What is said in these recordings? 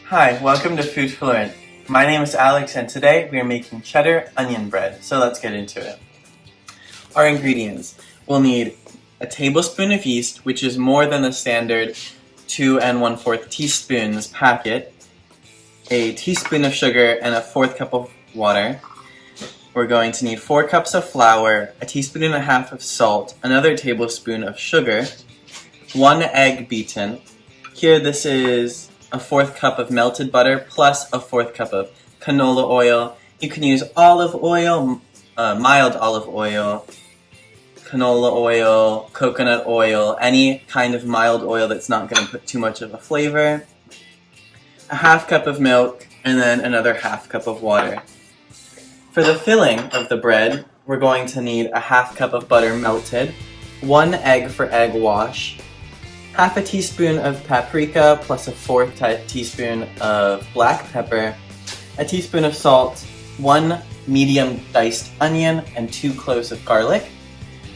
Hi, welcome to Food Fluent. My name is Alex and today we are making cheddar onion bread, so let's get into it. Our ingredients. We'll need a tablespoon of yeast, which is more than the standard 2 1/4 teaspoons packet, a teaspoon of sugar, and a 1/4 cup of water. We're going to need 4 cups of flour, a teaspoon and a half of salt, another tablespoon of sugar, 1 egg beaten. Here this is a 1/4 cup of melted butter plus a 1/4 cup of canola oil. You can use olive oil, mild olive oil, canola oil, coconut oil, any kind of mild oil that's not going to put too much of a flavor. A 1/2 cup of milk, and then another 1/2 cup of water. For the filling of the bread, we're going to need a 1/2 cup of butter melted, 1 egg for egg wash, 1/2 teaspoon of paprika plus a 1/4 teaspoon of black pepper, a teaspoon of salt, 1 medium diced onion, and 2 cloves of garlic,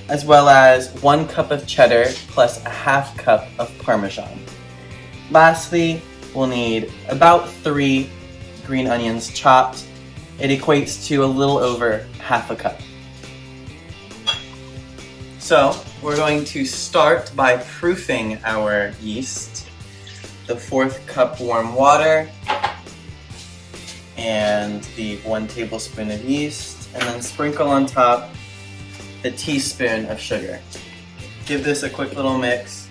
as well as 1 cup of cheddar plus a 1/2 cup of Parmesan. Lastly, we'll need about 3 green onions chopped. It equates to a little over 1/2 cup. So, we're going to start by proofing our yeast. The 1/4 cup warm water and the 1 tablespoon of yeast, and then sprinkle on top the teaspoon of sugar. Give this a quick little mix,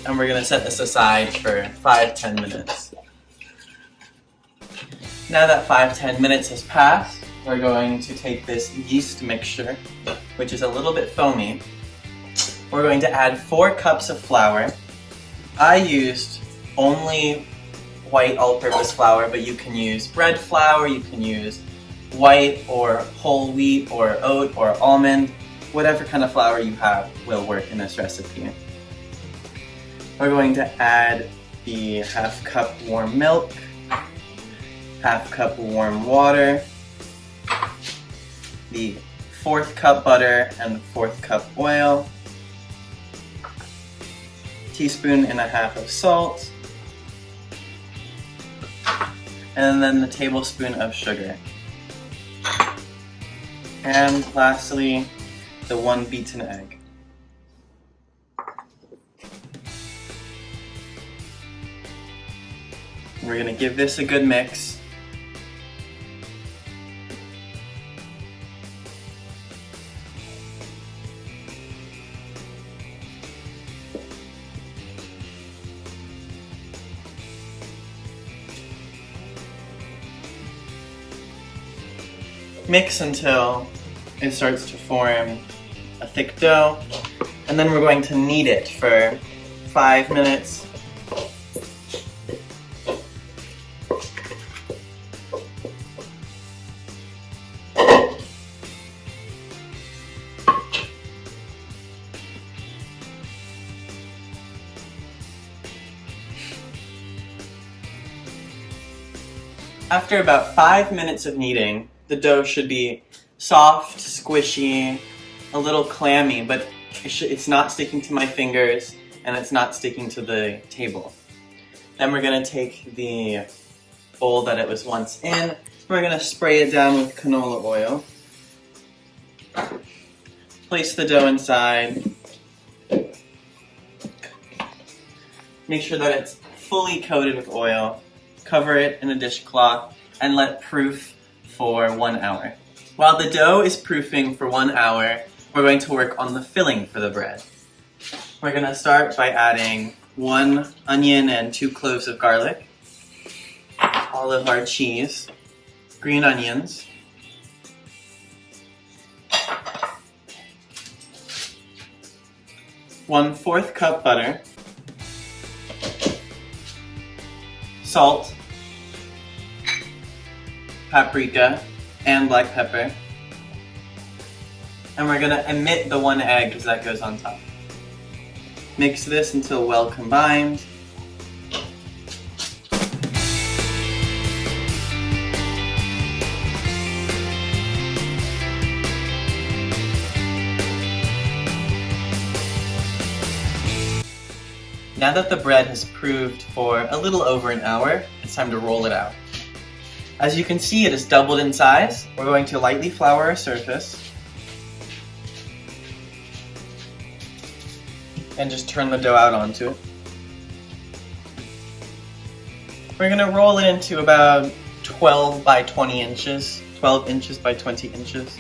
and we're going to set this aside for 5-10 minutes. Now that 5-10 minutes has passed, we're going to take this yeast mixture, which is a little bit foamy. We're going to add 4 cups of flour. I used only white all-purpose flour, but you can use bread flour, you can use white or whole wheat or oat or almond. Whatever kind of flour you have will work in this recipe. We're going to add the 1/2 cup warm milk, 1/2 cup warm water, the 1/4 cup butter and 1/4 cup oil, teaspoon and a half of salt, and then the tablespoon of sugar. And lastly, the 1 beaten egg. We're going to give this a good mix. Mix until it starts to form a thick dough, and then we're going to knead it for 5 minutes. After about 5 minutes of kneading, the dough should be soft, squishy, a little clammy, but it's not sticking to my fingers and it's not sticking to the table. Then we're going to take the bowl that it was once in, we're going to spray it down with canola oil. Place the dough inside. Make sure that it's fully coated with oil. Cover it in a dishcloth and let proof for 1 hour. While the dough is proofing for 1 hour, we're going to work on the filling for the bread. We're going to start by adding 1 onion and 2 cloves of garlic, all of our cheese, green onions, one-4 cup butter, salt, paprika, and black pepper. And we're going to omit the 1 egg because that goes on top. Mix this until well combined. Now that the bread has proved for a little over an hour, it's time to roll it out. As you can see, it has doubled in size. We're going to lightly flour our surface and just turn the dough out onto it. We're going to roll it into about 12 by 20 inches, 12 inches by 20 inches.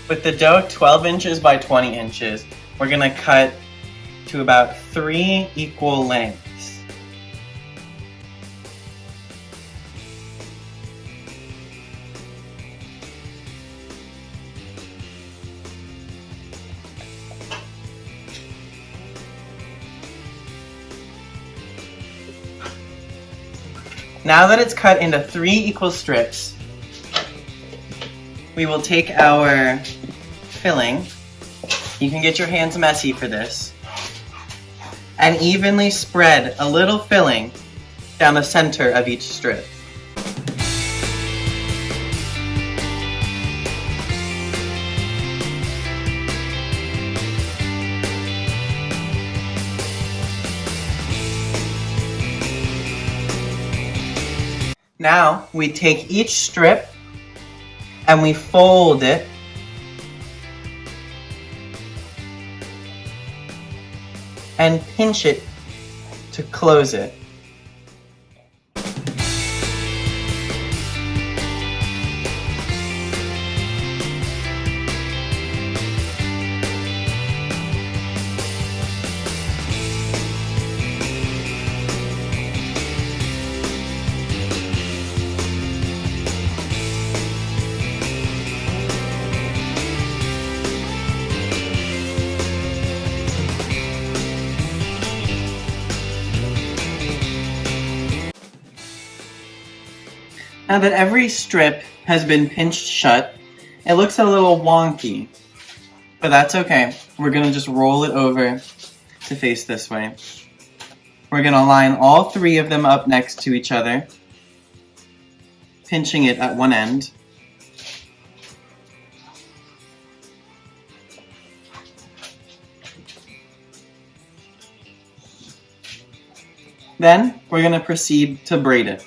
With the dough 12 inches by 20 inches, we're going to cut to about 3 equal lengths. Now that it's cut into 3 equal strips, we will take our filling, you can get your hands messy for this, and evenly spread a little filling down the center of each strip. Now we take each strip and we fold it and pinch it to close it. Now that every strip has been pinched shut, it looks a little wonky, but that's okay. We're going to just roll it over to face this way. We're going to line all 3 of them up next to each other, pinching it at one end. Then we're going to proceed to braid it.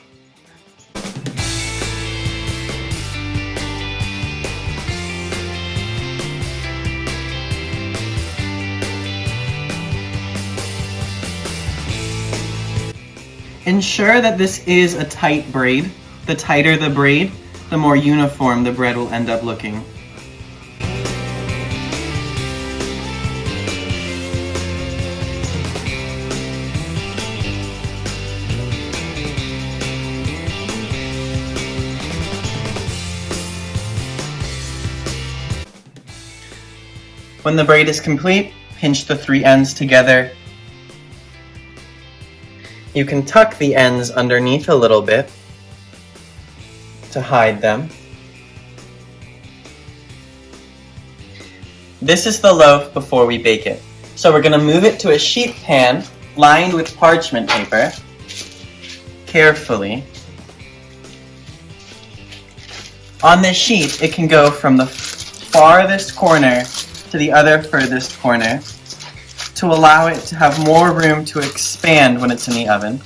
Ensure that this is a tight braid. The tighter the braid, the more uniform the bread will end up looking. When the braid is complete, pinch the 3 ends together. You can tuck the ends underneath a little bit to hide them. This is the loaf before we bake it. So we're going to move it to a sheet pan lined with parchment paper, carefully. On this sheet, it can go from the farthest corner to the other furthest corner, to allow it to have more room to expand when it's in the oven.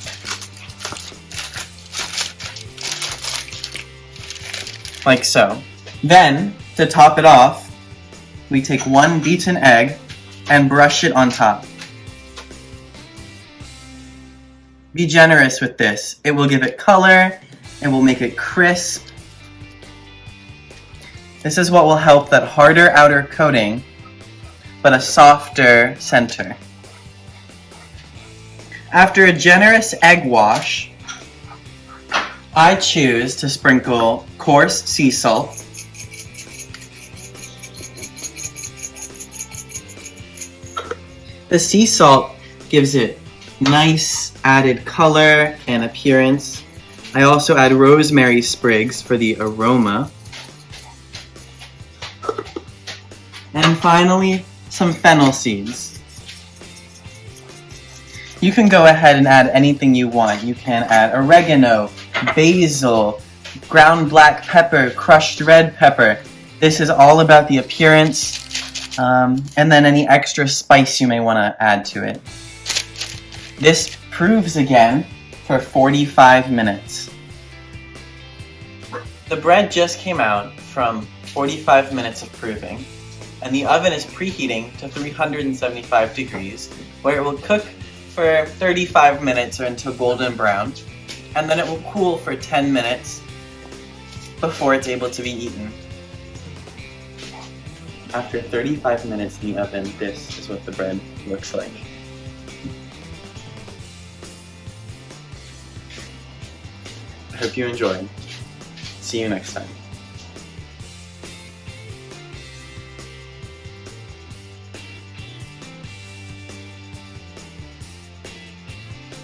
Like so. Then, to top it off, we take 1 beaten egg and brush it on top. Be generous with this. It will give it color, it will make it crisp. This is what will help that harder outer coating, but a softer center. After a generous egg wash, I choose to sprinkle coarse sea salt, the sea salt gives it nice added color and appearance. I also add rosemary sprigs for the aroma. And finally, some fennel seeds. You can go ahead and add anything you want. You can add oregano, basil, ground black pepper, crushed red pepper. This is all about the appearance, and then any extra spice you may want to add to it. This proves again for 45 minutes. The bread just came out from 45 minutes of proving, and the oven is preheating to 375 degrees, where it will cook for 35 minutes or until golden brown, and then it will cool for 10 minutes before it's able to be eaten. After 35 minutes in the oven, this is what the bread looks like. I hope you enjoyed. See you next time.